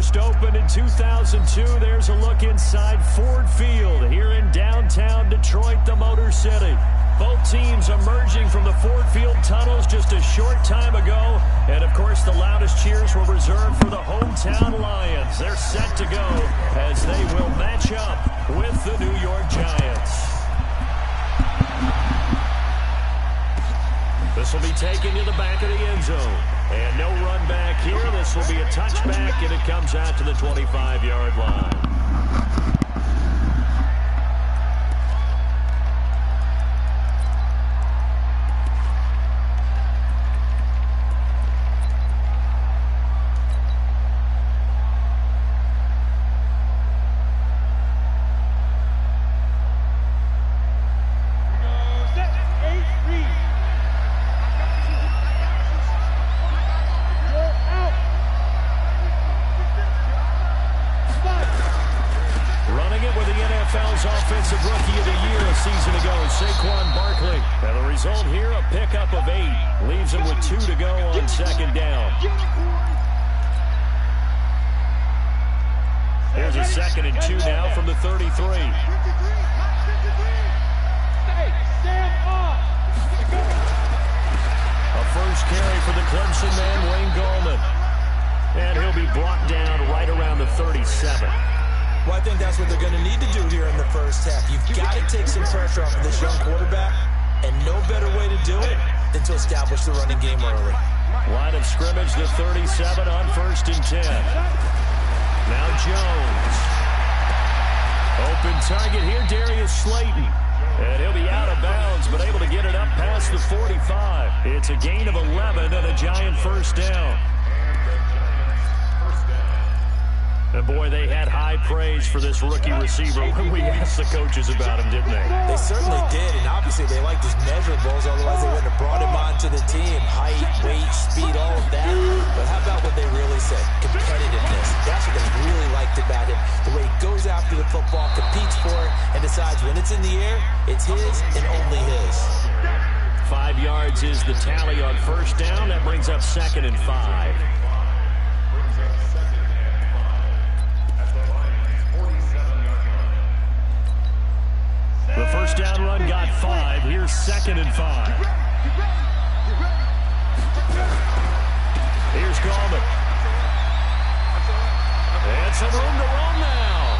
first opened in 2002. There's a look inside Ford Field here in downtown Detroit, the Motor City. Both teams emerging from the Ford Field tunnels just a short time ago. And, of course, the loudest cheers were reserved for the hometown Lions. They're set to go as they will match up with the New York Giants. This will be taken to the back of the end zone. And no run back here. This will be a touchback, and it comes out to the 25-yard line. Offensive Rookie of the Year a season ago, Saquon Barkley. And the result here, a pickup of 8. Leaves him with 2 to go on second down. Here's a 2nd and 2 now from the 33. A first carry for the Clemson man, Wayne Gallman. And he'll be brought down right around the 37. Well, I think that's what they're going to need to do here in the first half. You've got to take some pressure off of this young quarterback, and no better way to do it than to establish the running game early. Line of scrimmage, the 37 on 1st and 10. Now Jones. Open target here, Darius Slayton. And he'll be out of bounds, but able to get it up past the 45. It's a gain of 11 and a Giant first down. And, boy, they had high praise for this rookie receiver when we asked the coaches about him, didn't they? They certainly did, and obviously they liked his measurables, otherwise they wouldn't have brought him onto the team. Height, weight, speed, all of that. But how about what they really said? Competitiveness. That's what they really liked about him. The way he goes after the football, competes for it, and decides when it's in the air, it's his and only his. 5 yards is the tally on first down. That brings up 2nd and 5. The first down run got 5. Here's 2nd and 5. Here's Gallman. And some room to run now.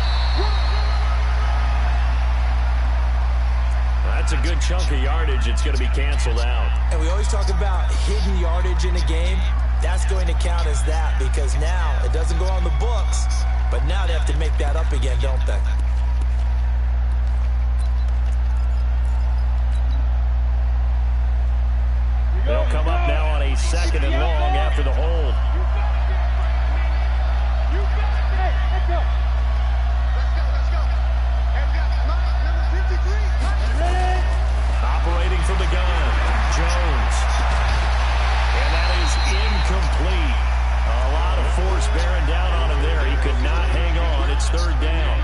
That's a good chunk of yardage. It's going to be canceled out. And we always talk about hidden yardage in a game. That's going to count as that because now it doesn't go on the books, but now they have to make that up again, don't they? They'll come up now on a 2nd and long after the hold. Operating from the gun, Jones. And that is incomplete. A lot of force bearing down on him there. He could not hang on. It's 3rd down.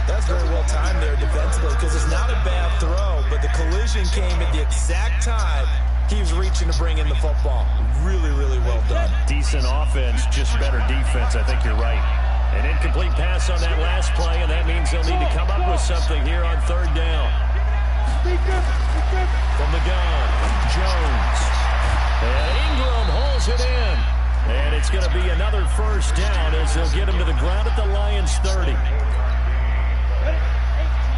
That's very well timed there defensively because it's not a bad throw, but the collision came at the exact time he was reaching to bring in the football. Really, really well done. Decent offense, just better defense. I think you're right. An incomplete pass on that last play, and that means they'll need to come up with something here on 3rd down. From the gun, Jones. And Ingram hauls it in. And it's going to be another first down as they'll get him to the ground at the Lions' 30.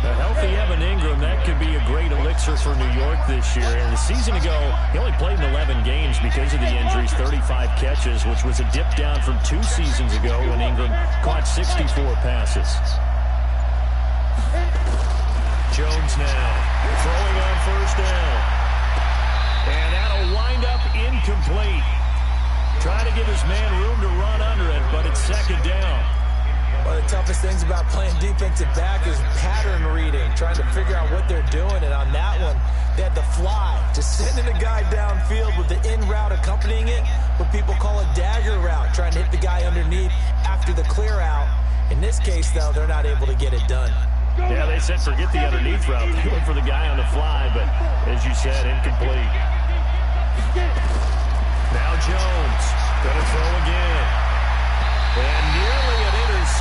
A healthy Evan Ingram, that could be a great elixir for New York this year. And a season ago, he only played in 11 games because of the injuries, 35 catches, which was a dip down from 2 seasons ago when Ingram caught 64 passes. Jones now throwing on first down. And that'll wind up incomplete. Trying to give his man room to run under it, but it's 2nd down. One of the toughest things about playing defensive back is pattern reading, trying to figure out what they're doing. And on that one, they had to fly, just sending a guy downfield with the in route accompanying it, what people call a dagger route, trying to hit the guy underneath after the clear out. In this case, though, they're not able to get it done. Yeah, they said forget the underneath route. They went for the guy on the fly, but as you said, incomplete. Now Jones going to throw again. And near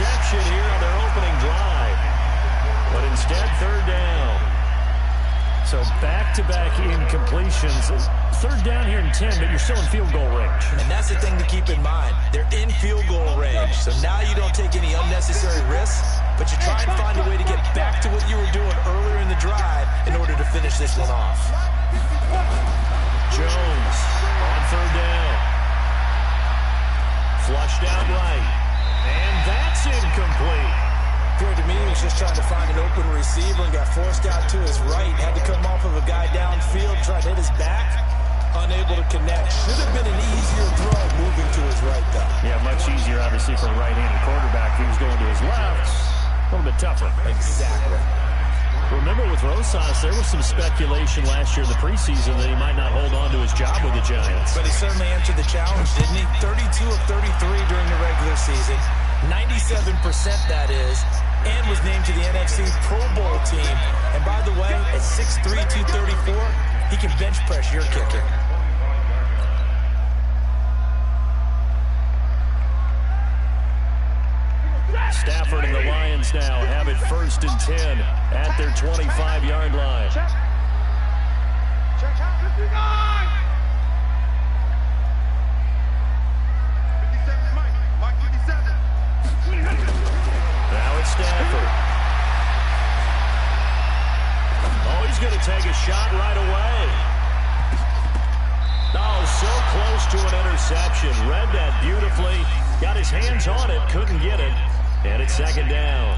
interception here on their opening drive. But instead, third down. So back-to-back incompletions. Third down here in 10, but you're still in field goal range. And that's the thing to keep in mind. They're in field goal range. So now you don't take any unnecessary risks, but you try and find a way to get back to what you were doing earlier in the drive in order to finish this one off. Jones on third down. Flushed out right. And that's incomplete. Appeared to me he was just trying to find an open receiver and got forced out to his right. Had to come off of a guy downfield, try to hit his back. Unable to connect. Should have been an easier throw moving to his right, though. Yeah, much easier, obviously, for a right-handed quarterback. He was going to his left. A little bit tougher. Exactly. Remember, with Rosas, there was some speculation last year in the preseason that he might not hold on to his job with the Giants. But he certainly answered the challenge, didn't he? 32 of 33 during the regular season. 97% that is. And was named to the NFC Pro Bowl team. And by the way, at 6'3", 234, he can bench press your kicker. Stafford and the Lions now have it 1st and 10 at their 25-yard line. Check out 59! 57, Mike 57. Now it's Stafford. Oh, he's going to take a shot right away. Oh, so close to an interception. Read that beautifully. Got his hands on it, couldn't get it. And it's 2nd down.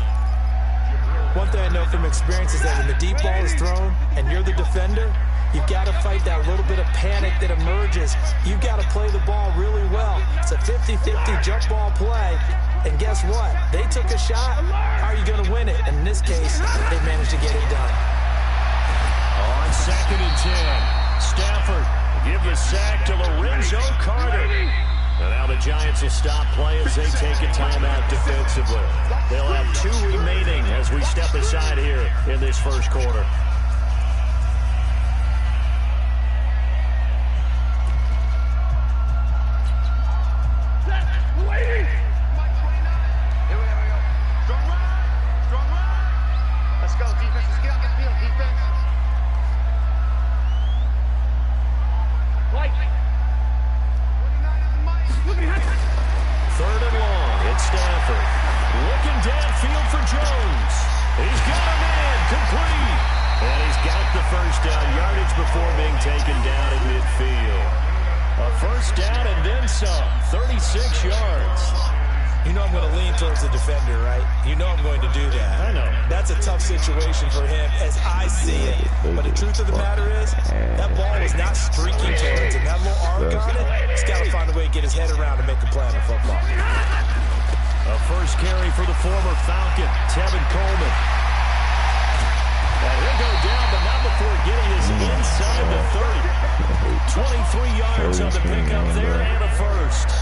One thing I know from experience is that when the deep ball is thrown and you're the defender, you've got to fight that little bit of panic that emerges. You've got to play the ball really well. It's a 50-50 jump ball play. And guess what? They took a shot. How are you going to win it? And in this case, they managed to get it done. On 2nd and 10, Stafford give the sack to Lorenzo Carter. And now the Giants will stop play as they take a timeout defensively. They'll have 2 remaining as we step aside here in this first quarter. Let's go, defense. Let's get out the field, defense. Mike. 29 is Mike. 3rd and long. It's Stafford. Looking downfield for Jones. He's got a man. Complete. And he's got the first down yardage before being taken down at midfield. A first down and then some. 36 yards. You know I'm going to lean towards the defender, right? You know I'm going to do that. I know. That's a tough situation for him as I see it. But the truth of the matter is, that ball was not streaking towards him. That little arc on it, he's got to find a way to get his head around and make a play on the football. A first carry for the former Falcon, Tevin Coleman. And he'll go down, but not before getting this inside the 30. 23 yards on the pickup there and a first.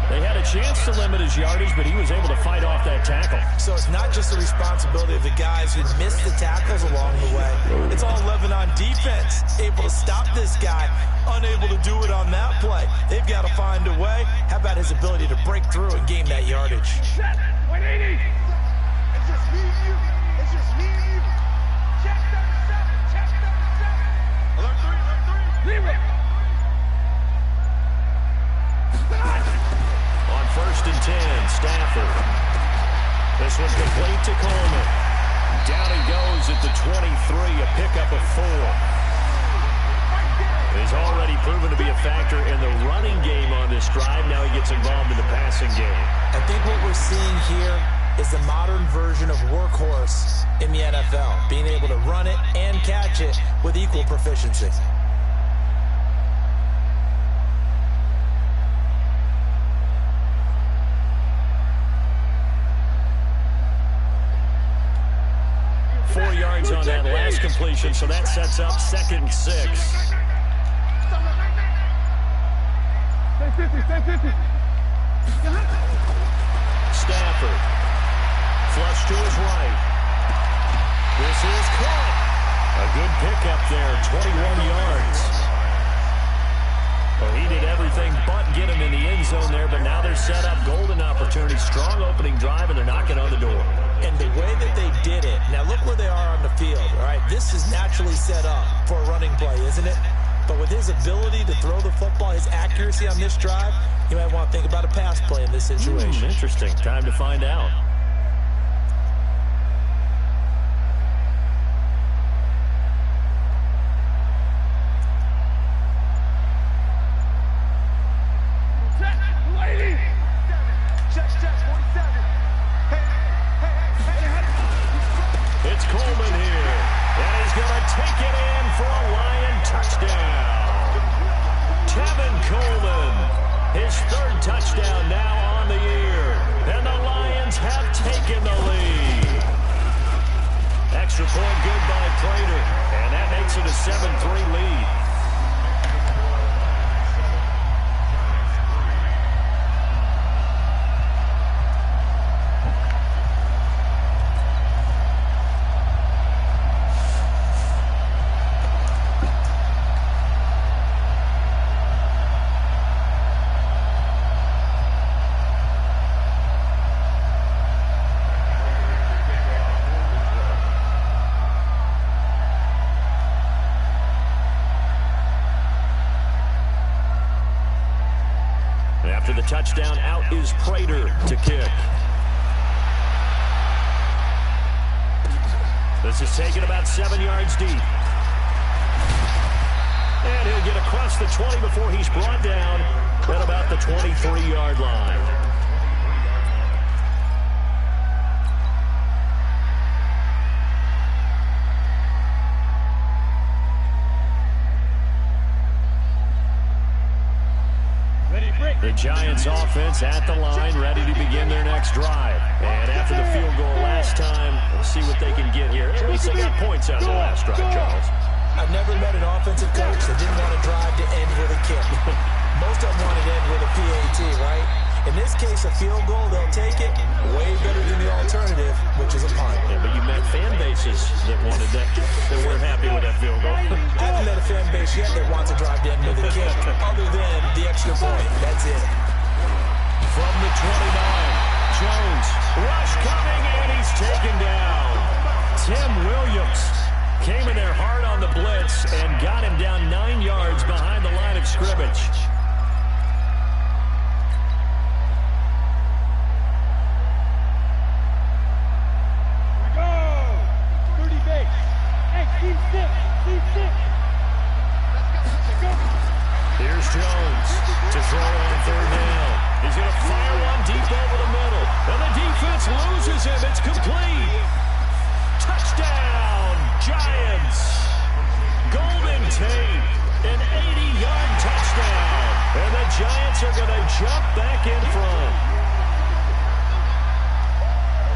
They had a chance to limit his yardage, but he was able to fight off that tackle. So it's not just the responsibility of the guys who missed the tackles along the way. It's all 11 on defense. Able to stop this guy, unable to do it on that play. They've got to find a way. How about his ability to break through and gain that yardage? 180. It's just me and you. It's just me and you. Check 37. Check 37. Alert 3. Alert 3. Zero. On 1st and 10, Stafford. This one complete to Coleman. Down he goes at the 23, a pickup of 4. He's already proven to be a factor in the running game on this drive. Now he gets involved in the passing game. I think what we're seeing here is the modern version of workhorse in the NFL, being able to run it and catch it with equal proficiency. On that last completion, so that sets up 2nd and 6. Stay 50. Stay 50. Stafford. Flush to his right. This is caught. A good pickup there, 21 yards. Well, he did everything but get him in the end zone there, but now they're set up. Golden opportunity, strong opening drive, and they're knocking on the door. And the way that they did it, now look where they are on the field, all right? This is naturally set up for a running play, isn't it? But with his ability to throw the football, his accuracy on this drive, you might want to think about a pass play in this situation. Interesting. Time to find out. It's Coleman here, and he's going to take it in for a Lion touchdown. Tevin Coleman, his third touchdown now on the year, and the Lions have taken the lead. Extra point good by Prater, and that makes it a 7-3 lead. After the touchdown, out is Prater to kick. This is taken about 7 yards deep. And he'll get across the 20 before he's brought down at about the 23-yard line. The Giants offense at the line, ready to begin their next drive. And after the field goal last time, we'll see what they can get here. At least they got points out of the last drive, Charles. I've never met an offensive coach that didn't want to drive to end with a kick. Most of them want to end with a PAT, right? In this case, a field goal, they'll take it. Way better than the alternative, which is a punt. Yeah, but you met fan bases that wanted that weren't happy with that field goal. I haven't met a fan base yet that wants to drive to end with a kick, other than the extra point. That's it. From the 29, Jones, rush coming, and he's taken down. Tim Williams came in there hard on the blitz and got him down 9 yards behind the line of scrimmage. Here's Jones to throw on third down. He's going to fire one deep over the middle. And the defense loses him. It's complete. Touchdown, Giants. Golden Tate, an 80-yard touchdown. And the Giants are going to jump back in front.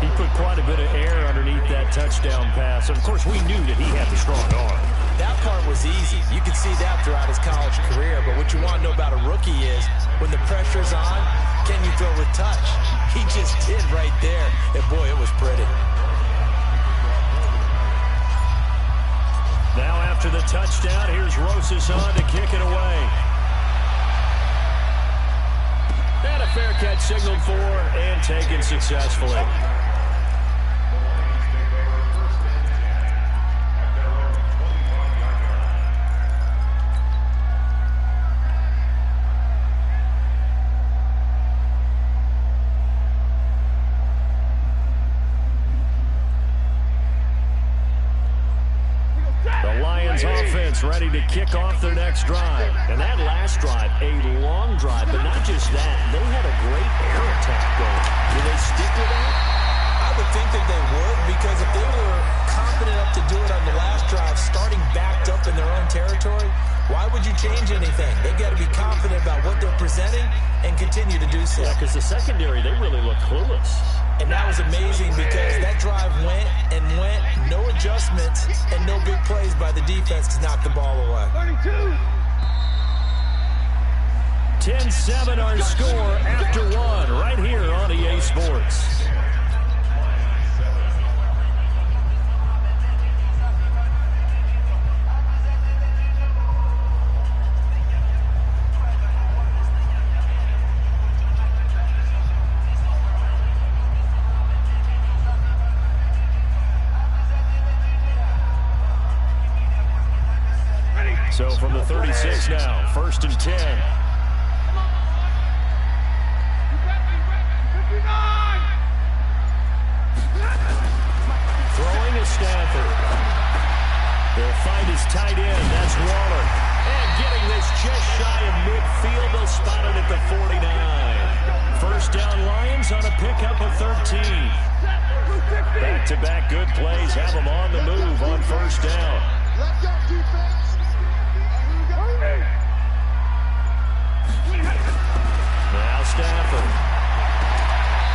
He put quite a bit of air underneath that touchdown pass. Of course, we knew that he had the strong arm. That part was easy. You could see that throughout his college career. But what you want to know about a rookie is when the pressure's on, can you throw with touch? He just did right there. And, boy, it was pretty. Now after the touchdown, here's Rosas on to kick it away. And a fair catch signaled for and taken successfully. Offense ready to kick off their next drive. And that last drive, a long drive, but not just that. They had a great air attack going. Do they stick with that? I would think that they would, because if they were confident enough to do it on the last drive, starting backed up in their own territory, why would you change anything? They've got to be confident about what they're presenting and continue to do so. Yeah, because the secondary, they really look clueless. And that was amazing because that drive went and went, no adjustments, and no big plays by the defense to knock the ball away. 10-7 our score after one right here on EA Sports. Giants now. 1st and 10. Throwing is Stafford. They'll find his tight end. That's Waller. And getting this just shy of midfield. They'll spot it at the 49. First down Lions on a pickup of 13. Back-to-back good plays have them on the move on first down. Let's go, defense. Now Stafford.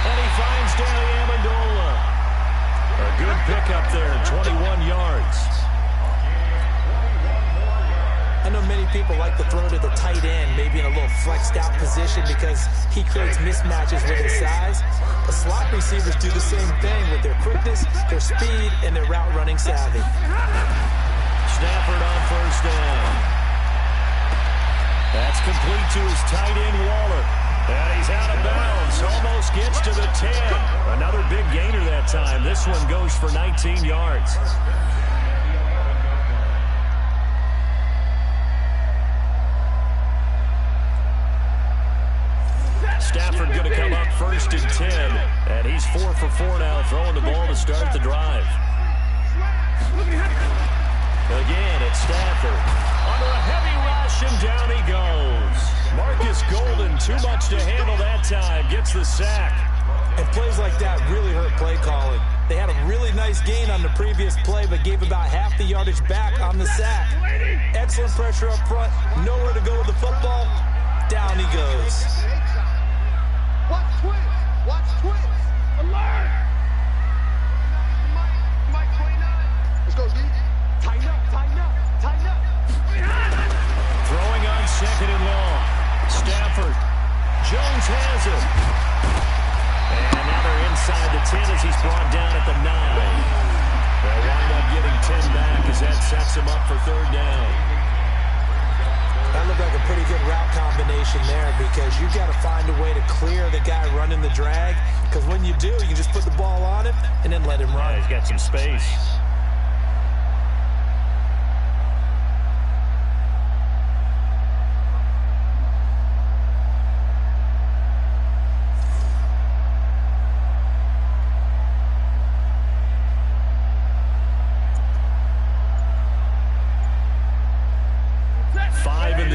And he finds Danny Amendola. A good pickup there, 21 yards. I know many people like to throw to the tight end, maybe in a little flexed out position because he creates mismatches with his size. The slot receivers do the same thing with their quickness, their speed, and their route running savvy. Stafford on first down. That's complete to his tight end, Waller. And he's out of bounds. Almost gets to the 10. Another big gainer that time. This one goes for 19 yards. Stafford going to come up 1st and 10. And he's 4 for 4 now, throwing the ball to start the drive. Again, it's Stafford. Under a heavy rush, and down he goes. Marcus Golden, too much to handle that time, gets the sack. And plays like that really hurt play calling. They had a really nice gain on the previous play, but gave about half the yardage back on the sack. Excellent pressure up front, nowhere to go with the football. Down he goes. Watch twins. Watch twins. Alert. Mike 29. Let's go, Steve. Tighten up, tighten up, tighten up. Throwing on 2nd and long. Stafford. Jones has it. And now they're inside the 10 as he's brought down at the 9. They'll wind up getting 10 back as that sets him up for 3rd down. That looked like a pretty good route combination there because you've got to find a way to clear the guy running the drag. Because when you do, you can just put the ball on him and then let him run. Yeah, he's got some space.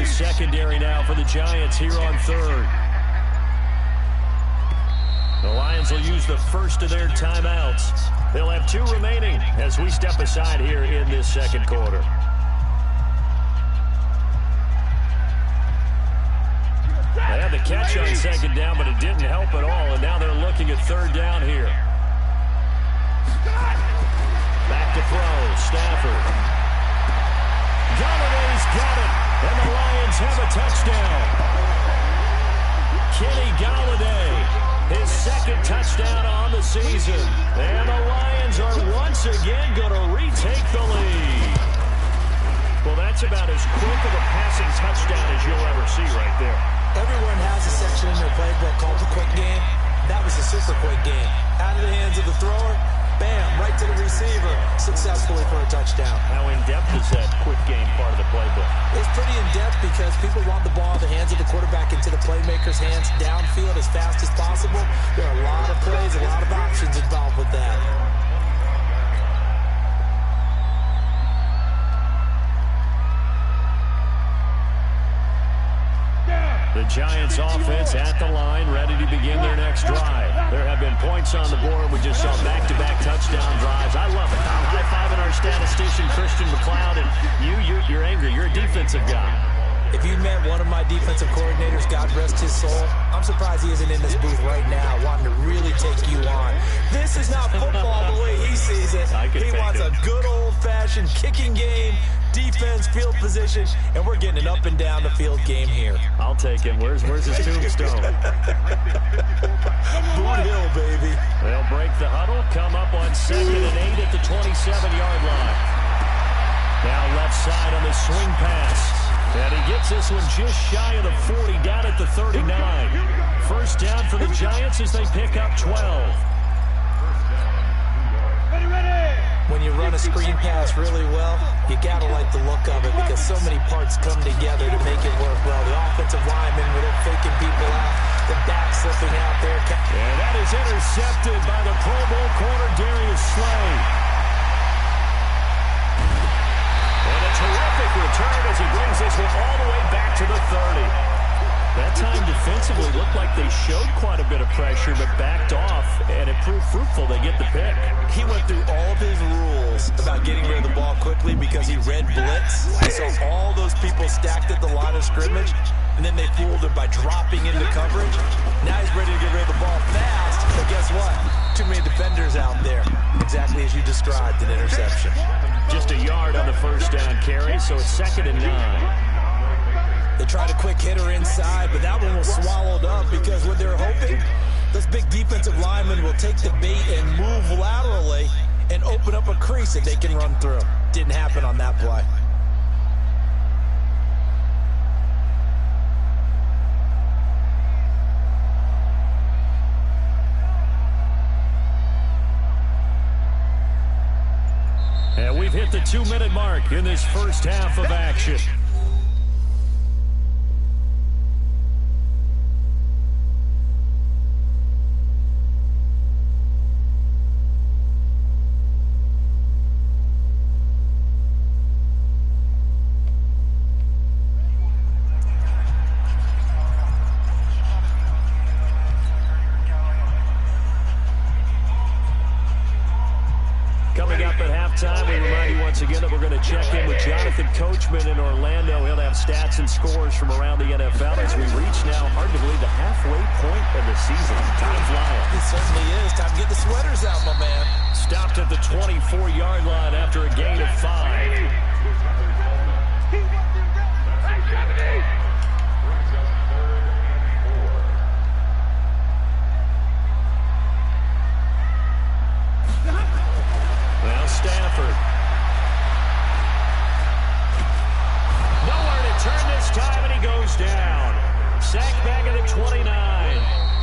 Secondary now for the Giants here on 3rd. The Lions will use the first of their timeouts. They'll have 2 remaining as we step aside here in this 2nd quarter. They had the catch on 2nd down, but it didn't help at all, and now they're looking at 3rd down here. Back to throw, Stafford. Galladay's got it. And the Lions have a touchdown. Kenny Galladay, his 2nd touchdown on the season. And the Lions are once again going to retake the lead. Well, that's about as quick of a passing touchdown as you'll ever see right there. Everyone has a section in their playbook called the quick game. That was a super quick game. Out of the hands of the thrower, bam, right to the receiver, successfully for a touchdown. How in-depth is that quick game part of the playbook? It's pretty in-depth because people want the ball in the hands of the quarterback into the playmaker's hands downfield as fast as possible. There are a lot of plays, a lot of options involved with that. The Giants offense at the line, ready to begin their next drive. There have been points on the board. We just saw back-to-back touchdown drives. I love it. I'm high-fiving our statistician, Christian McLeod, and you're angry. You're a defensive guy. If you met one of my defensive coordinators, God rest his soul, I'm surprised he isn't in this booth right now wanting to really take you on. This is not football the way he sees it. He wants a good old-fashioned kicking game, defense, field position, and we're getting an up and down the field game here. I'll take him. Where's his tombstone? Boot Hill, baby. They'll break the huddle, come up on 2nd and 8 at the 27-yard line. Now left side on the swing pass. And he gets this one just shy of the 40, down at the 39. First down for the Giants as they pick up 12. Ready, ready. When you run a screen pass really well, you gotta like the look of it because so many parts come together to make it work well. The offensive linemen, where they're faking people out, the back slipping out there. And that is intercepted by the Pro Bowl corner, Darius Slay. And a terrific return as he brings this one all the way back to the 30. That time defensively looked like they showed quite a bit of pressure but backed off, and it proved fruitful. They get the pick. He went through all of his rules about getting rid of the ball quickly because he read blitz. He saw all those people stacked at the line of scrimmage, and then they fooled him by dropping into coverage. Now he's ready to get rid of the ball fast, but guess what? Too many defenders out there. Exactly as you described, an interception. Just a yard on the first down carry, so it's 2nd and 9. They tried a quick hitter inside, but that one was swallowed up because what they're hoping, those big defensive linemen will take the bait and move laterally and open up a crease that they can run through. Didn't happen on that play. And we've hit the 2-minute mark in this first half of action. Time. We remind you once again that we're going to check in with Jonathan Coachman in Orlando. He'll have stats and scores from around the NFL as we reach now, hard to believe, the halfway point of the season. Time flying. It certainly is. Time to get the sweaters out, my man. Stopped at the 24-yard line after a gain of 5. Stafford. Nowhere to turn this time, and he goes down. Sacked back at the 29.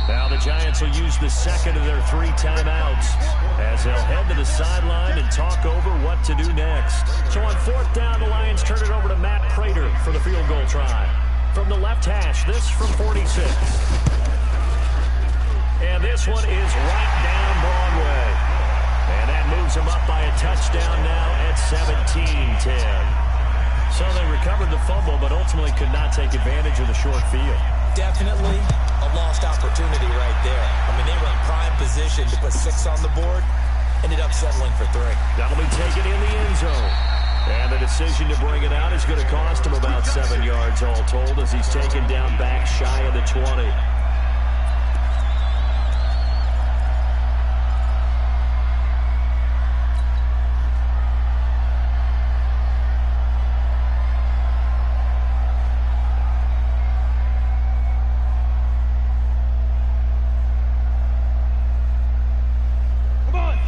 Now the Giants will use the second of their 3 timeouts as they'll head to the sideline and talk over what to do next. So on 4th down, the Lions turn it over to Matt Prater for the field goal try. From the left hash, this from 46. And this one is right down Broadway. And that moves them up by a touchdown now at 17-10. So they recovered the fumble, but ultimately could not take advantage of the short field. Definitely a lost opportunity right there. I mean, they were in prime position to put 6 on the board, ended up settling for 3. That'll be taken in the end zone. And the decision to bring it out is going to cost him about 7 yards all told as he's taken down back shy of the 20.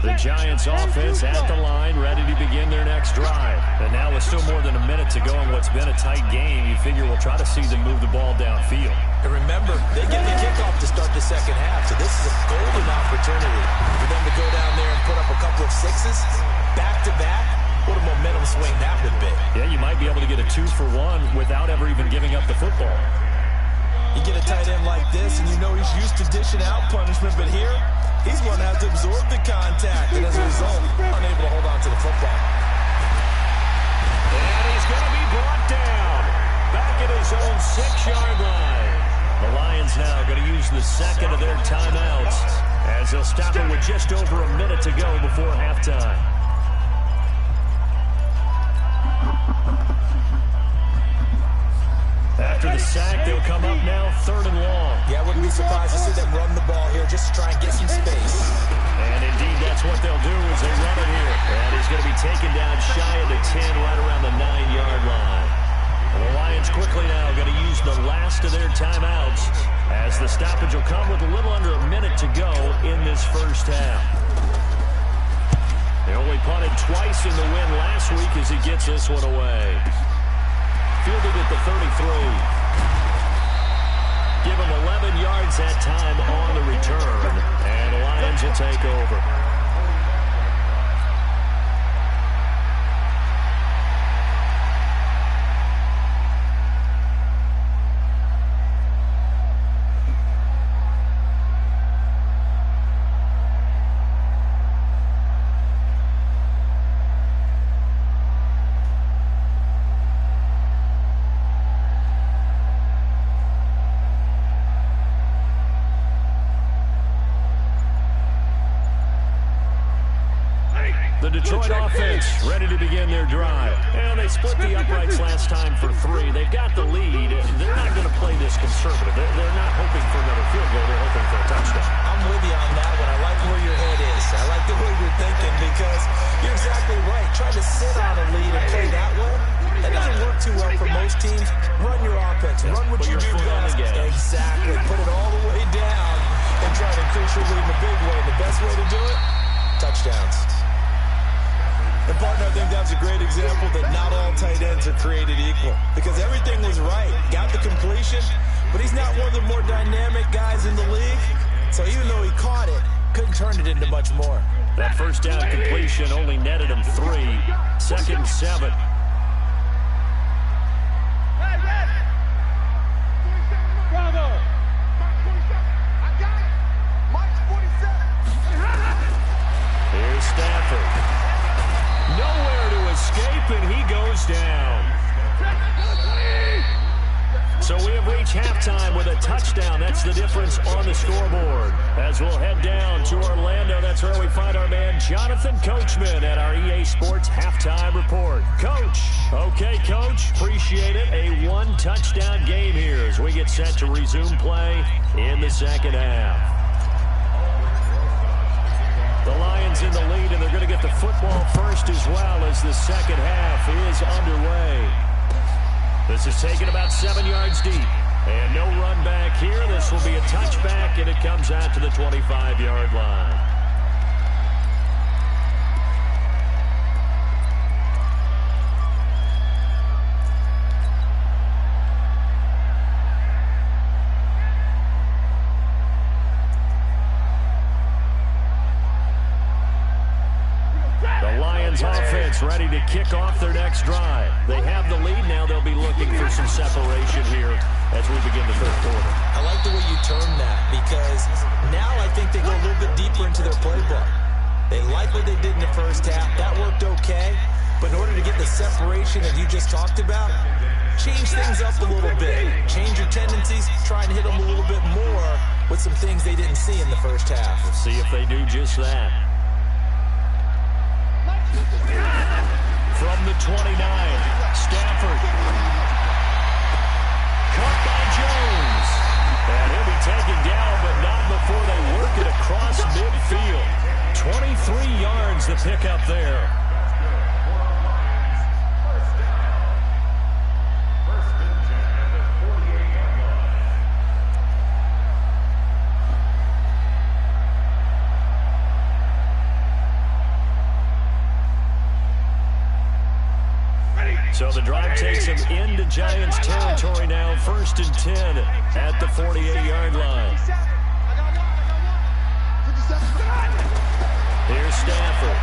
The Giants offense at the line, ready to begin their next drive. And now with still more than a minute to go in what's been a tight game, you figure we'll try to see them move the ball downfield. And remember, they get the kickoff to start the second half, so this is a golden opportunity for them to go down there and put up a couple of 6s back-to-back. What a momentum swing that would be. Yeah, you might be able to get a 2-for-1 without ever even giving up the football. You get a tight end like this, and you know he's used to dishing out punishment, but here, he's going to have to absorb the contact, and as a result, unable to hold on to the football. And he's going to be brought down back at his own 6-yard line. The Lions now going to use the second of their timeouts as they'll stop it with just over a minute to go before halftime. After the sack, they'll come up now 3rd and long. Yeah, I wouldn't be surprised to see them run the ball here just to try and get some space. And indeed, that's what they'll do as they run it here. And he's going to be taken down shy of the 10, right around the 9-yard line. And the Lions quickly now going to use the last of their timeouts as the stoppage will come with a little under a minute to go in this first half. They only punted twice in the win last week as he gets this one away. Fielded at the 33. Give him 11 yards that time on the return. And the Lions will take over. Detroit offense ready to begin their drive. And they split the uprights last time for 3. They've got the lead. They're not going to play this conservative. They're not hoping for another field goal. They're hoping for a touchdown. I'm with you on that one. I like where your head is. I like the way you're thinking because you're exactly right. Trying to sit on a lead and play that way, that doesn't work too well for most teams. Run your offense. Run what you do best. Exactly. Put it all the way down and try to increase your lead in a big way. And the best way to do it, touchdowns. And partner, I think that's a great example that not all tight ends are created equal because everything was right. Got the completion, but he's not one of the more dynamic guys in the league. So even though he caught it, couldn't turn it into much more. That first down completion only netted him 3. 2nd and 7. Bravo. Mike 47. I got it. Mike 47. Here's Stafford. Nowhere to escape, and he goes down. So we have reached halftime with a touchdown. That's the difference on the scoreboard. As we'll head down to Orlando, that's where we find our man Jonathan Coachman at our EA Sports Halftime Report. Coach. Okay, Coach. Appreciate it. A 1-touchdown game here as we get set to resume play in the second half. The Lions in the lead, and they're going to get the football first as well as the second half is underway. This is taken about 7 yards deep. And no run back here. This will be a touchback, and it comes out to the 25-yard line. Offense ready to kick off their next drive. They have the lead now. They'll be looking for some separation here as we begin the third quarter. I like the way you term that because now I think they go a little bit deeper into their playbook. They like what they did in the first half. That worked okay. But in order to get the separation that you just talked about, change things up a little bit. Change your tendencies. Try and hit them a little bit more with some things they didn't see in the first half. We'll see if they do just that. From the 29, Stafford. Caught by Jones. And he'll be taken down, but not before they work it across midfield. 23 yards the pickup there. So the drive takes them into Giants territory now. 1st and 10 at the 48-yard line. Here's Stafford.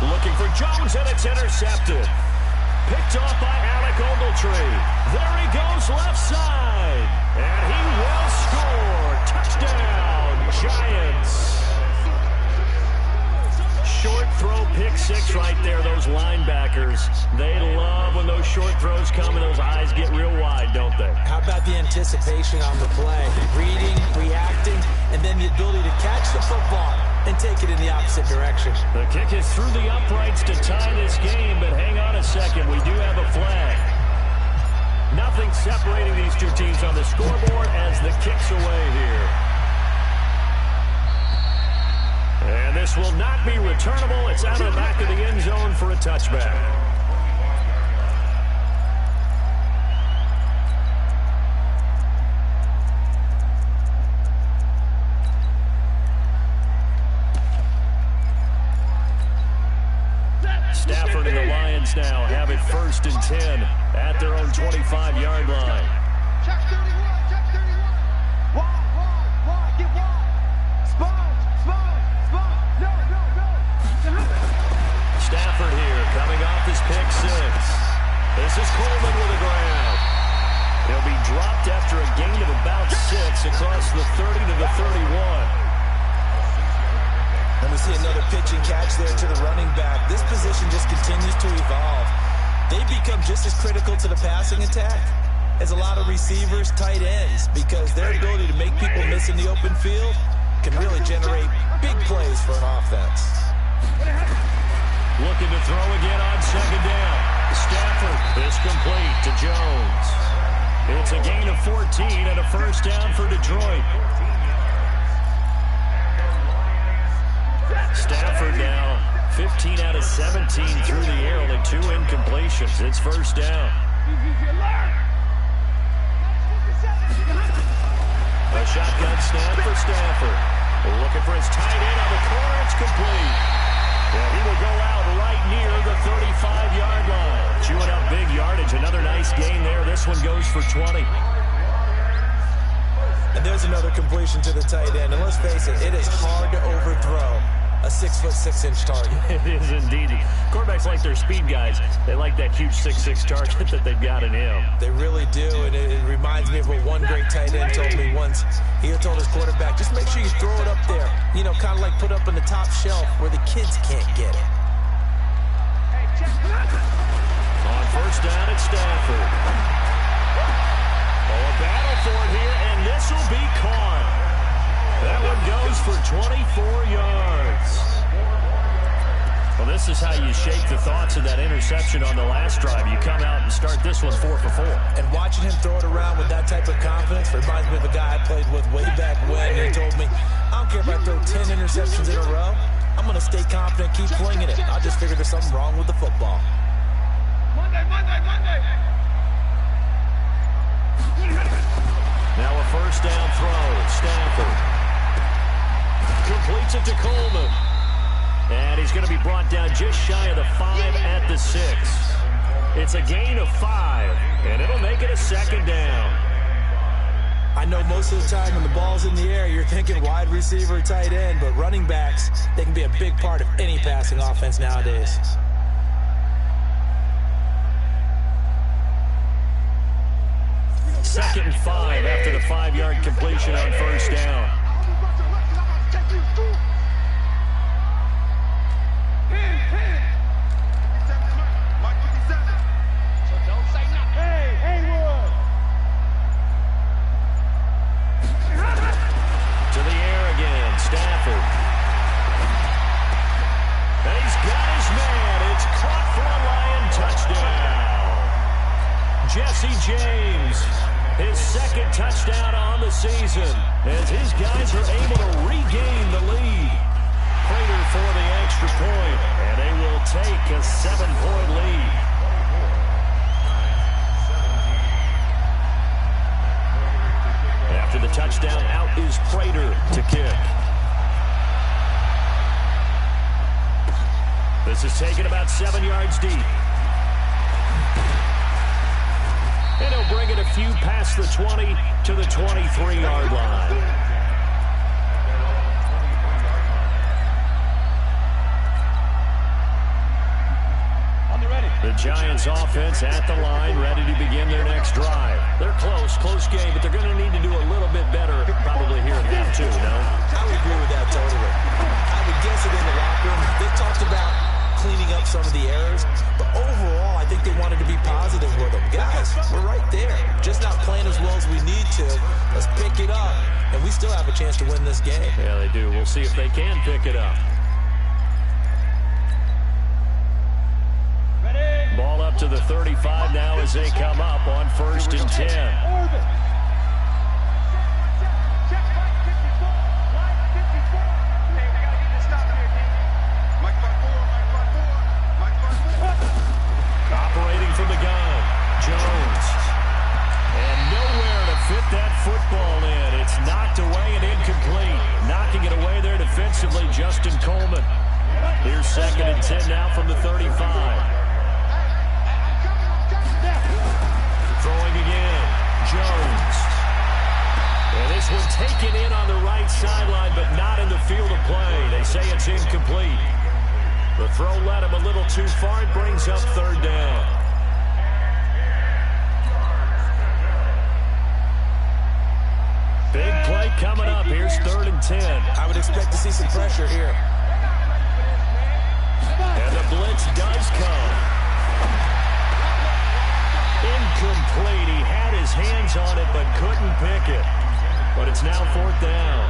Looking for Jones, and it's intercepted. Picked off by Alec Ogletree. There he goes left side. And he will score. Touchdown, Giants. Short throw, pick 6 right there. Those linebackers, they love when those short throws come and those eyes get real wide, don't they? How about the anticipation on the play? Reading, reacting, and then the ability to catch the football and take it in the opposite direction. The kick is through the uprights to tie this game, but hang on a second. We do have a flag. Nothing separating these two teams on the scoreboard as the kick's away here. And this will not be returnable. It's out of the back of the end zone for a touchback. Stafford and the Lions now have it 1st and 10 at their own 25-yard line. Check 31, check 31. Wide, get wide. Stafford here coming off his pick 6. This is Coleman with a grab. He'll be dropped after a gain of about 6 across the 30 to the 31. And we see another pitch and catch there to the running back. This position just continues to evolve. They become just as critical to the passing attack as a lot of receivers, tight ends, because their ability to make people miss in the open field can really generate big plays for an offense. Looking to throw again on second down. Stafford is complete to Jones. It's a gain of 14 and a first down for Detroit. Stafford now 15 out of 17 through the air, only 2 incompletions. It's first down. A shotgun snap for Stafford. Looking for his tight end on the corner. It's complete. Yeah, he will go out right near the 35-yard line. Chewing up big yardage. Another nice gain there. This one goes for 20. And there's another completion to the tight end. And let's face it, it is hard to overthrow a 6'6" target. It is indeed. Quarterbacks like their speed guys. They like that huge 6'6" target that they've got in him. They really do, and it reminds me of what one great tight end told me once. He told his quarterback, just make sure you throw it up there. You know, kind of like put up on the top shelf where the kids can't get it. On first down, it's Stafford. Oh, a battle for it here, and this will be caught. That one goes for 24 yards. Well, this is how you shake the thoughts of that interception on the last drive. You come out and start this one 4 for 4. And watching him throw it around with that type of confidence reminds me of a guy I played with way back when. And he told me, I don't care if I throw 10 interceptions in a row. I'm going to stay confident, keep flinging it. I just figured there's something wrong with the football. Monday. Now a first down throw. Stafford completes it to Coleman. And he's going to be brought down just shy of the 5 at the 6. It's a gain of 5, and it'll make it a second down. I know most of the time when the ball's in the air, you're thinking wide receiver, tight end, but running backs, they can be a big part of any passing offense nowadays. Second and 5 after the 5-yard completion on first down. To the air again, Stafford. And he's got his man. It's caught for a Lion touchdown. Jesse James, his second touchdown on the season, as his guys are able to regain the lead. Prater for the extra point, and they will take a 7-point lead. After the touchdown, out is Prater to kick. This is taken about 7 yards deep. And he'll bring it a few past the 20 to the 23-yard line. The Giants offense at the line, ready to begin their next drive. They're close game, but they're going to need to do a little bit better probably here in half 2, no? I would agree with that totally. I would guess it in the locker room. They talked about cleaning up some of the errors, but overall, I think they wanted to be positive with them. Guys, we're right there. Just not playing as well as we need to. Let's pick it up, and we still have a chance to win this game. Yeah, they do. We'll see if they can pick it up. Ball up to the 35 now as they come up on first and 10. Operating from the gun, Jones. And nowhere to fit that football in. It's knocked away and incomplete. Knocking it away there defensively, Justin Coleman. Here's second and 10 now from the 35. Throwing again, Jones. And this one taken in on the right sideline, but not in the field of play. They say it's incomplete. The throw led him a little too far. It brings up third down. Big play coming up. Here's third and 10. I would expect to see some pressure here. And the blitz does come. Incomplete. He had his hands on it but couldn't pick it. But it's now fourth down.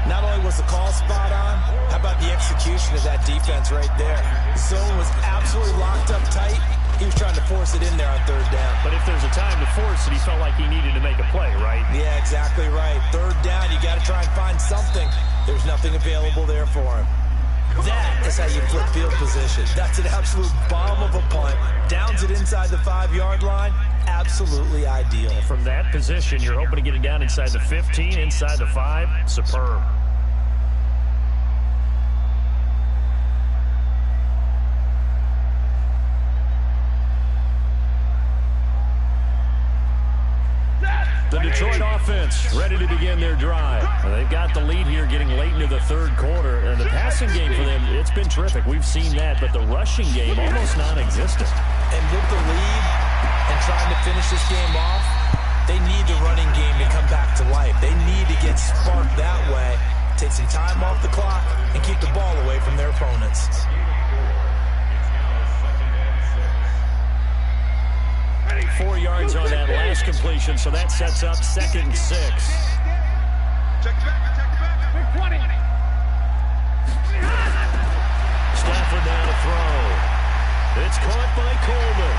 Not only was the call spot on, how about the execution of that defense right there? The zone was absolutely locked up tight. He was trying to force it in there on third down. But if there's a time to force it, he felt like he needed to make a play, right? Yeah, exactly right. Third down, you got to try and find something. There's nothing available there for him. That is how you flip field position. That's an absolute bomb of a punt. Downs it inside the 5-yard line. Absolutely ideal. From that position, you're hoping to get it down inside the 15, inside the 5. Superb. The Detroit offense ready to begin their drive. They've got the lead here getting late into the third quarter. And the passing game for them, it's been terrific. We've seen that, but the rushing game almost non-existent. And with the lead and trying to finish this game off, they need the running game to come back to life. They need to get sparked that way, take some time off the clock, and keep the ball away from their opponents. 4 yards on that last completion, so that sets up 2nd and 6. Check back. Big 20. Stafford now to throw. It's caught by Coleman.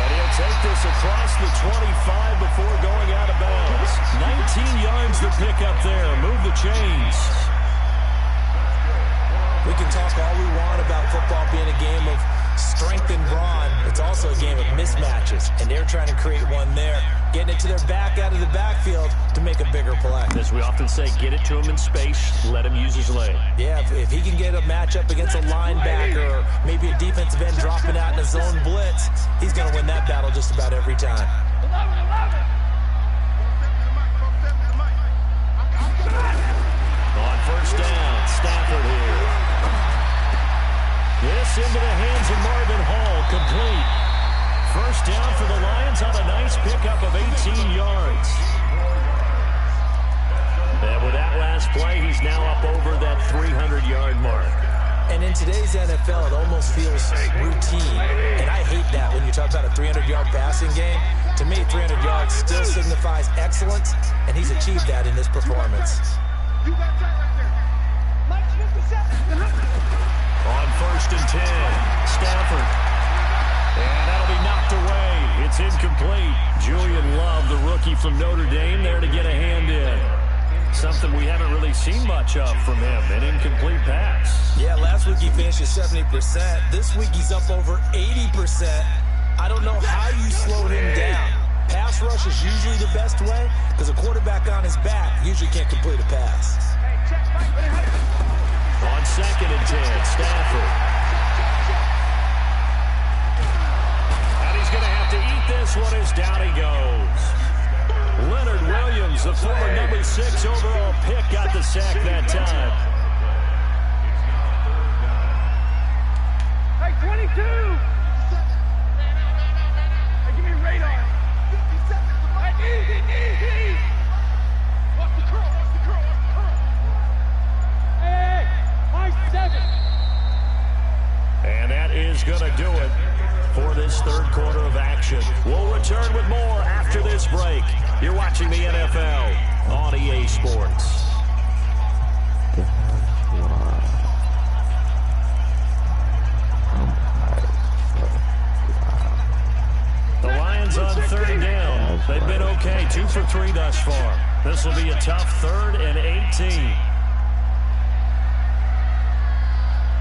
And he'll take this across the 25 before going out of bounds. 19 yards to pick up there. Move the chains. We can talk all we want about football being a game of strength and brawn. It's also a game of mismatches, and they're trying to create one there, getting it to their back out of the backfield to make a bigger play. As we often say, get it to him in space, let him use his leg. Yeah, if he can get a matchup against a linebacker or maybe a defensive end dropping out in a zone blitz, he's going to win that battle just about every time. On first down, Stafford here. This into the hands of Marvin Hall, complete. First down for the Lions on a nice pickup of 18 yards. And with that last play, he's now up over that 300-yard mark. And in today's NFL, it almost feels routine. And I hate that when you talk about a 300-yard passing game. To me, 300 yards still signifies excellence, and he's achieved that in this performance. You got that right there. Mike 57. On first and 10, Stafford. And that'll be knocked away. It's incomplete. Julian Love, the rookie from Notre Dame, there to get a hand in. Something we haven't really seen much of from him, an incomplete pass. Yeah, last week he finished at 70%. This week he's up over 80%. I don't know how you slow him down. Pass rush is usually the best way because a quarterback on his back usually can't complete a pass. On 2nd and 10, Stafford. And he's going to have to eat this one as down he goes. Leonard Williams, the former number 6 overall pick, got the sack that time. Hey, 22. Hey, give me radar. 57. Hey, easy. Watch the curl. Hey. 7. And that is going to do it for this third quarter of action. We'll return with more after this break. You're watching the NFL on EA Sports. The Lions on third down. They've been okay, 2 for 3 thus far. This will be a tough 3rd and 18.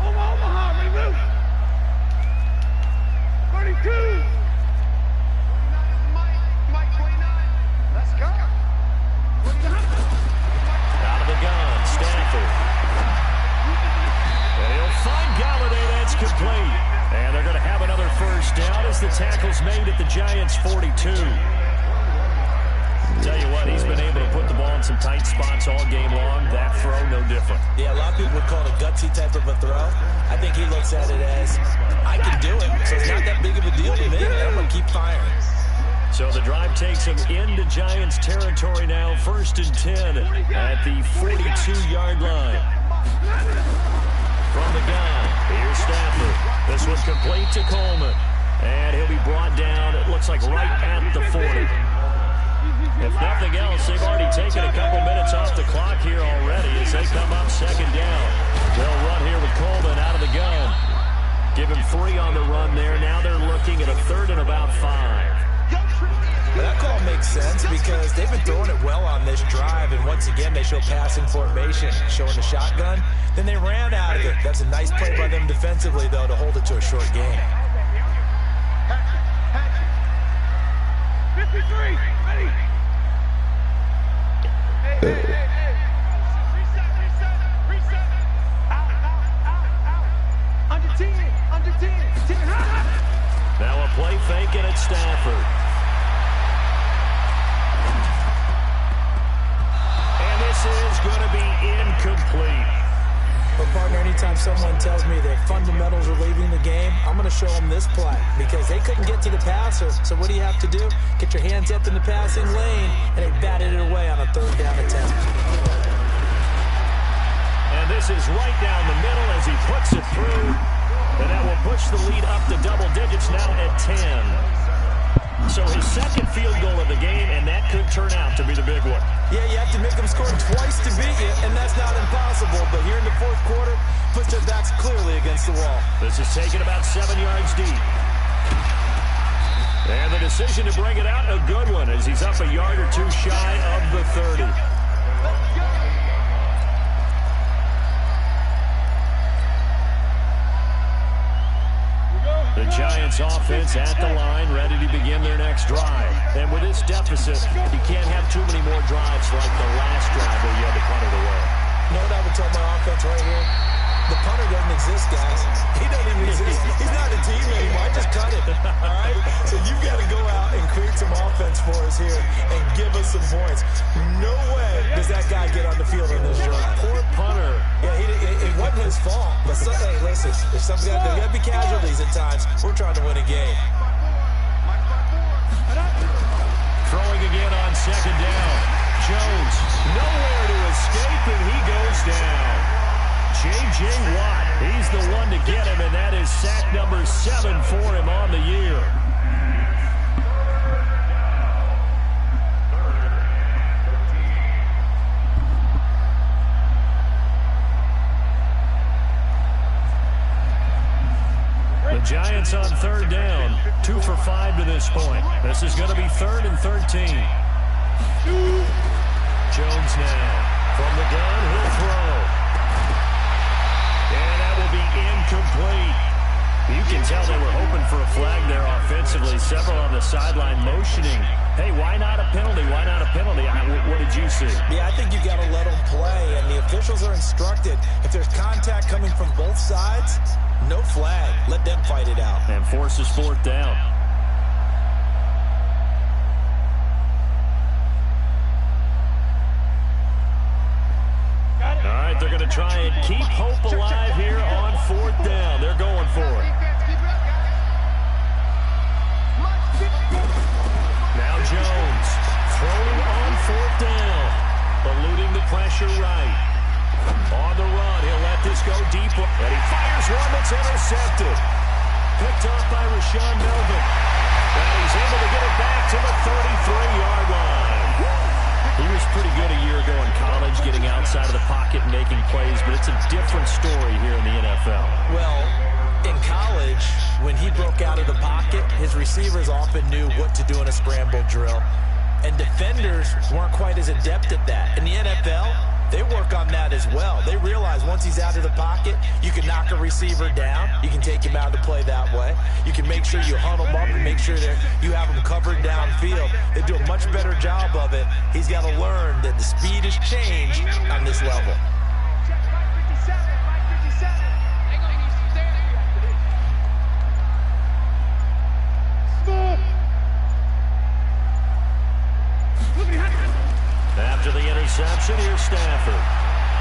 Omaha, remove. 32. Mike 29. Let's go. Out of the gun, Stafford. And he'll find Galladay. That's complete. And they're going to have another first down as the tackle's made at the Giants' 42. Tell you what, he's been able to put the ball in some tight spots all game long. That throw, no different. Yeah, a lot of people would call it a gutsy type of a throw. I think he looks at it as, I can do it, so it's not that big of a deal to me, and I'm going to keep firing. So the drive takes him into Giants territory now, 1st and 10 at the 42-yard line. From the gun, here's Stafford. This one's complete to Coleman. And he'll be brought down, it looks like right at the 40. If nothing else, they've already taken a couple minutes off the clock here already as they come up second down. They'll run here with Coleman out of the gun. Give him 3 on the run there. Now they're looking at a 3rd and about 5. Well, that call makes sense because they've been throwing it well on this drive, and once again they show passing formation, showing the shotgun. Then they ran out of it. That's a nice play by them defensively, though, to hold it to a short game. 53, ready. Hey. Reset. Out. Under 10. Now a play fake and it's Stafford. And this is going to be incomplete. But, partner, anytime someone tells me their fundamentals are leaving the game, I'm going to show them this play because they couldn't get to the passer. So what do you have to do? Get your hands up in the passing lane, and they batted it away on a 3rd down attempt. And this is right down the middle as he puts it through. And that will push the lead up to double digits now at 10. So his 2nd field goal of the game, and that could turn out to be the big one. Yeah, you have to make them score twice to beat you, and that's not impossible. But here in the 4th quarter, puts their backs clearly against the wall. This is taken about 7 yards deep. And the decision to bring it out, a good one, as he's up a yard or 2 shy of the 30. The Giants offense at the line, ready to begin their next drive. And with this deficit, you can't have too many more drives like the last drive where you had to punt it away. You know what I would tell my offense right here? The punter doesn't exist, guys. He doesn't even exist. He's not a team anymore. I just cut it, all right? So you've got to go out and create some offense for us here and give us some points. No way does that guy get on the field in this drive. Poor punter. Yeah, it wasn't his fault. But, hey, listen, if there's got to be casualties at times, we're trying to win a game. Throwing again on 2nd down. Jones, nowhere to escape, and he goes down. J.J. Watt, he's the one to get him, and that is sack number 7 for him on the year. The Giants on 3rd down, 2 for 5 to this point. This is going to be 3rd and 13. Jones now from the gun, he'll throw. And that will be incomplete. You can tell they were hoping for a flag there offensively. Several on the sideline motioning. Hey, why not a penalty? Why not a penalty? What did you see? Yeah, I think you got to let them play, and the officials are instructed. If there's contact coming from both sides, no flag. Let them fight it out. And forces 4th down. All right, they're going to try and keep hope alive here on 4th down. They're going for it. Now Jones throwing on 4th down, eluding the pressure right. On the run, he'll let this go deep, and he fires one that's intercepted. Picked off by Rashawn Melvin. And he's able to get it back to the 33-yard line. He was pretty good a year ago in college, getting outside of the pocket and making plays, but it's a different story here in the NFL. Well, in college, when he broke out of the pocket, his receivers often knew what to do in a scramble drill. And defenders weren't quite as adept at that. In the NFL, they work on that as well. They realize once he's out of the pocket, you can knock a receiver down. You can take him out of the play that way. You can make sure you huddle him up and make sure that you have him covered downfield. They do a much better job of it. He's got to learn that the speed has changed on this level. After the interception, here's Stafford.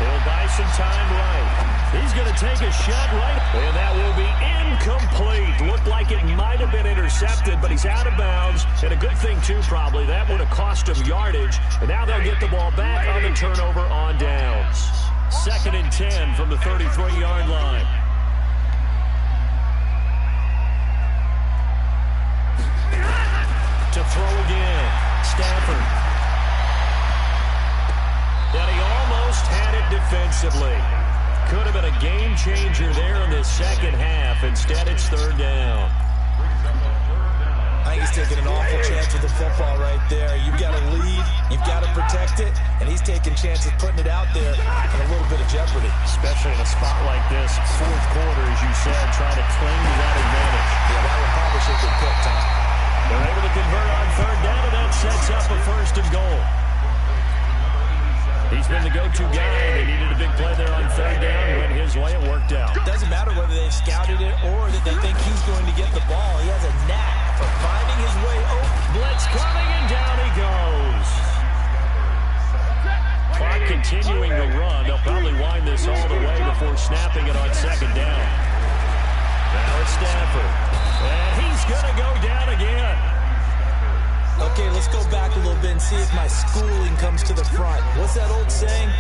He'll buy some time right. He's going to take a shot right, and that will be incomplete. Looked like it might have been intercepted, but he's out of bounds. And a good thing, too, probably. That would have cost him yardage. And now they'll get the ball back on the turnover on downs. 2nd and 10 from the 33-yard line. To throw again. Stafford defensively. Could have been a game changer there in the second half. Instead, it's third down. I think he's taking an awful chance with the football right there. You've got to lead, you've got to protect it, and he's taking chances putting it out there in a little bit of jeopardy. Especially in a spot like this, fourth quarter, as you said, trying to cling to that advantage. Yeah, that would probably should have been picked, Tom. They're able to convert on third down, and that sets up a first and goal. He's been the go-to guy. They needed a big play there on third down. Went his way. It worked out. Doesn't matter whether they've scouted it or that they think he's going to get the ball. He has a knack for finding his way open. Blitz coming, and down he goes. Clock continuing to run. They'll probably wind this all the way before snapping it on second down. Now it's Stafford. And he's going to go down again. Okay, let's go back a little bit and see if my schooling comes to the front. What's that old saying?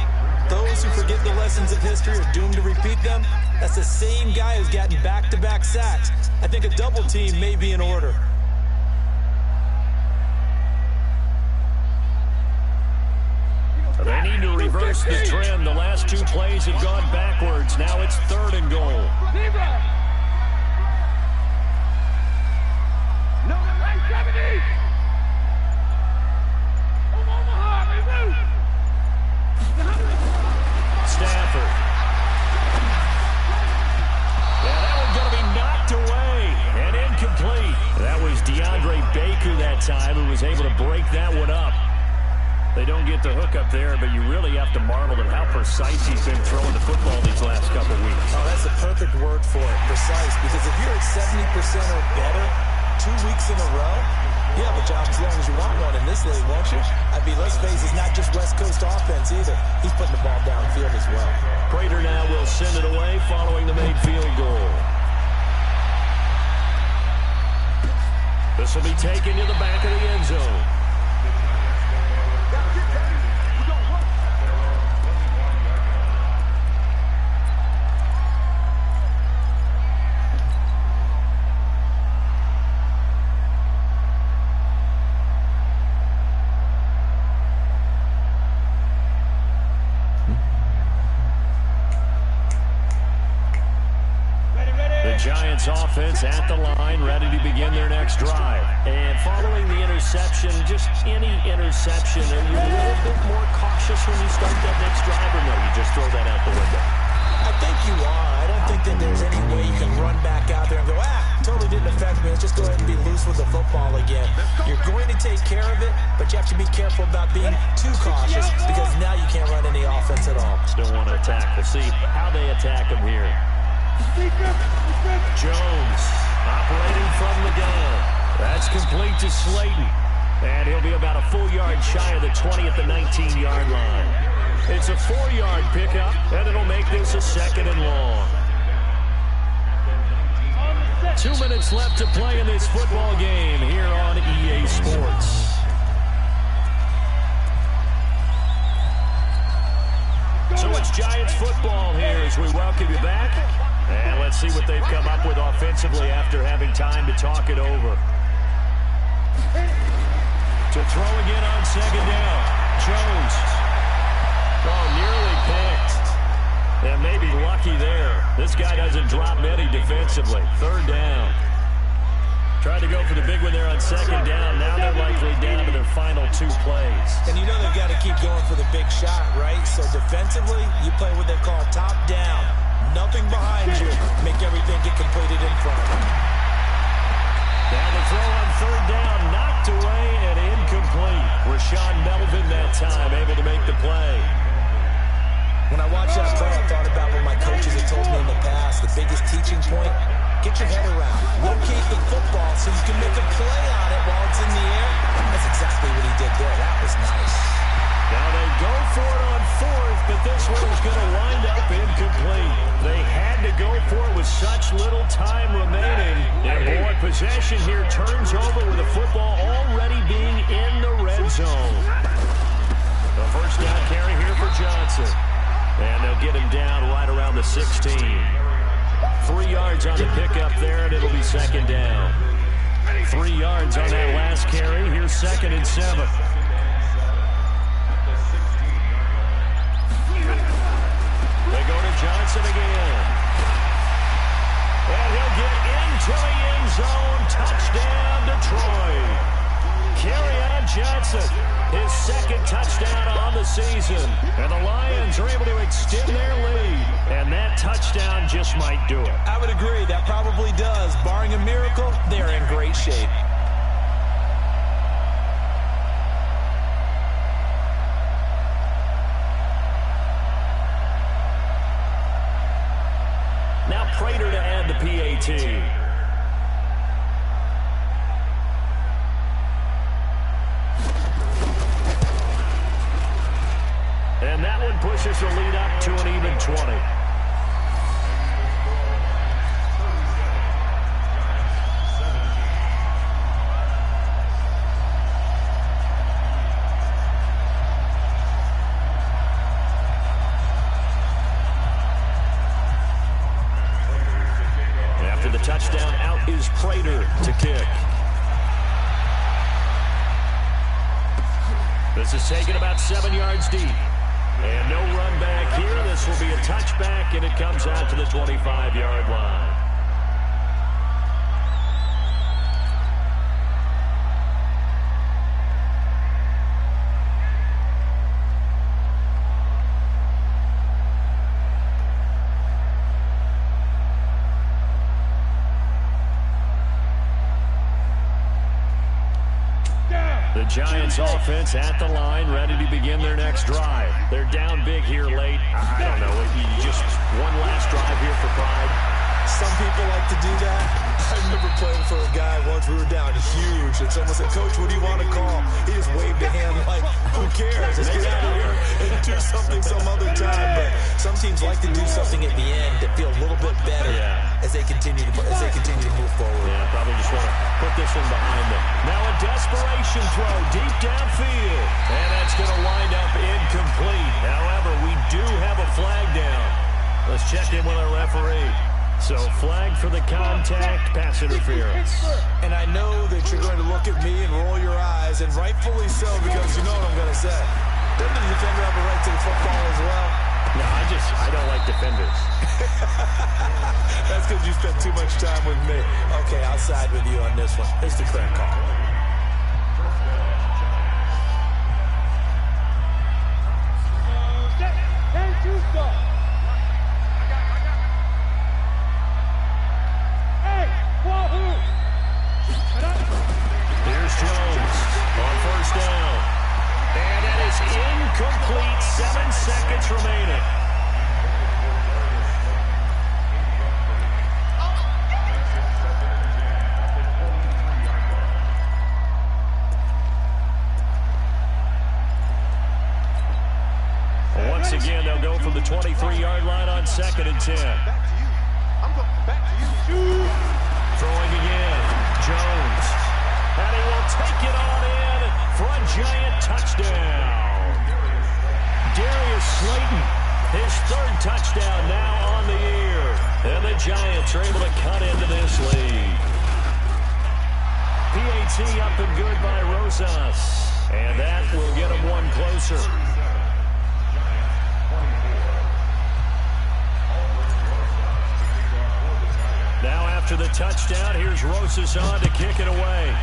Those who forget the lessons of history are doomed to repeat them. That's the same guy who's gotten back-to-back sacks. I think a double team may be in order. They need to reverse the trend. The last two plays have gone backwards. Now it's third and goal. Stafford. Yeah, that one's going to be knocked away and incomplete. That was DeAndre Baker that time who was able to break that one up. They don't get the hook up there, but you really have to marvel at how precise he's been throwing the football these last couple weeks. Oh, that's the perfect word for it, precise, because if you're at 70% or better 2 weeks in a row, you have a job as long as you want one in this league, won't you? I mean, let's face it, it's not just West Coast offense either. He's putting the ball downfield as well. Prater now will send it away following the made field goal. This will be taken to the back of the end zone. Giants offense at the line, ready to begin their next drive. And following the interception, just any interception, are you a little bit more cautious when you start that next drive, or no, you just throw that out the window? I think you are. I don't think that there's any way you can run back out there and go, totally didn't affect me. Let's just go ahead and be loose with the football again. You're going to take care of it, but you have to be careful about being too cautious because now you can't run any offense at all. Still want to attack. We'll see how they attack him here. Jones operating from the gun. That's complete to Slayton. And he'll be about a full yard shy of the 20 at the 19-yard line. It's a 4-yard pickup, and it'll make this a second and long. 2 minutes left to play in this football game here on EA Sports. So it's Giants football here as we welcome you back. And let's see what they've come up with offensively after having time to talk it over. To throw again on second down. Jones. Oh, nearly picked. And maybe lucky there. This guy doesn't drop many defensively. Third down. Tried to go for the big one there on second down. Now they're likely down to their final 2 plays. And you know they've got to keep going for the big shot, right? So defensively, you play what they call top down. Nothing behind you. Make everything get completed in front. Now the throw on third down, knocked away and incomplete. Rashawn Melvin that time able to make the play. When I watched that play, I thought about what my coaches had told me in the past. The biggest teaching point, get your head around. Locate the football so you can make a play on it while it's in the air. That's exactly what he did there. That was nice. Now they go for it on fourth, but this one is going to wind up incomplete. They had to go for it with such little time remaining. And boy, possession here turns over with the football already being in the red zone. The first down carry here for Johnson. And they'll get him down right around the 16. 3 yards on the pickup there, and it'll be second down. 3 yards on that last carry. Here's 2nd and 7. Gets it again. And he'll get into the end zone. Touchdown, Detroit. Kerryon Johnson, his second touchdown on the season. And the Lions are able to extend their lead. And that touchdown just might do it. I would agree. That probably does. Barring a miracle, they're in great shape. Now Prater to add the PAT. And that one pushes the lead up to an even 20. After the touchdown, out is Prater to kick. This is taken about 7 yards deep. And no run back here. This will be a touchback, and it comes out to the 25-yard line. The Giants offense at the line, ready to begin their next drive. They're down big here late. I don't know. Just one last drive here for pride. Some people like to do that. I remember playing for a guy once. We were down huge, and someone said, "Coach, what do you want to call?" He just waved a hand like, "Who cares? Let's get out of here and do something some other time." But some teams like to do something at the end that feel a little bit better as they continue to move forward. Yeah, probably just want to put this one behind them. Now a desperation throw deep downfield, and that's going to wind up incomplete. However, we do have a flag down. Let's check in with our referee. So flag for the contact, pass interference. And I know that you're going to look at me and roll your eyes, and rightfully so, because you know what I'm going to say. Doesn't the defender have a right to the football as well? No, I don't like defenders. That's because you spent too much time with me. Okay, I'll side with you on this one. Here's the correct call. Here's Jones on first down. And that is incomplete. 7 seconds remaining. Once again, they'll go from the 23-yard line on 2nd and 10. Back to you. Throwing again. Jones. And he will take it on in for a giant touchdown. Darius Slayton, his 3rd touchdown now on the year. And the Giants are able to cut into this lead. PAT up and good by Rosas. And that will get him one closer. Now after the touchdown, here's Rosas on to kick it away.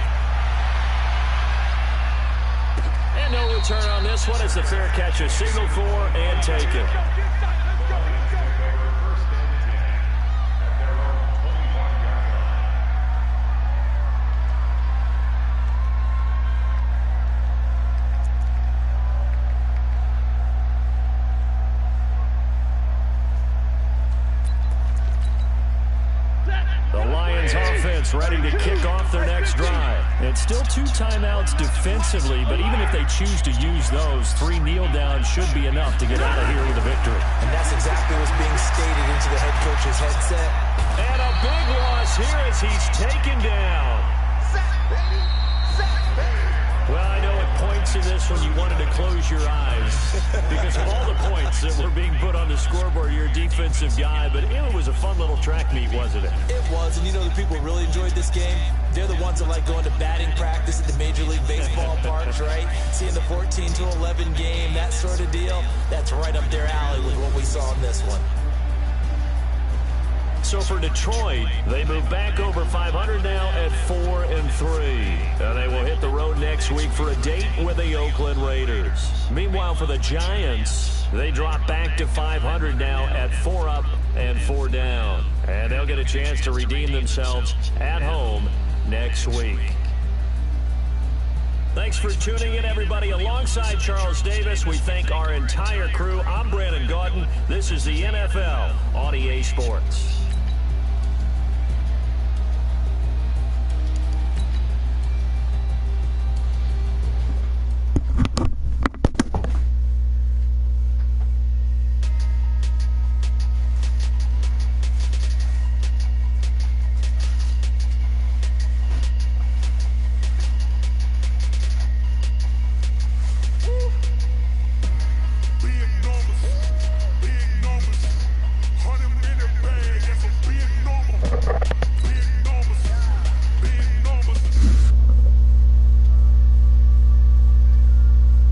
And no return on this one as the fair catch is signaled for and taken. Ready to kick off their next drive. It's still 2 timeouts defensively, but even if they choose to use those, 3 kneel downs should be enough to get out of here with a victory. And that's exactly what's being stated into the head coach's headset. And a big loss here as he's taken down. Well, I know at points in this one you wanted to close your eyes because of all the points that were being put on the scoreboard. You're a defensive guy, but it was a fun little track meet, wasn't it? It was, and you know the people who really enjoyed this game? They're the ones that like going to batting practice at the Major League Baseball parks, right? Seeing the 14-11 game, that sort of deal. That's right up their alley with what we saw in this one. So for Detroit, they move back over 500 now at 4-3. And they will hit the road next week for a date with the Oakland Raiders. Meanwhile, for the Giants, they drop back to 500 now at 4 up and 4 down. And they'll get a chance to redeem themselves at home next week. Thanks for tuning in, everybody. Alongside Charles Davis, we thank our entire crew. I'm Brandon Gaudin. This is the NFL on EA Sports.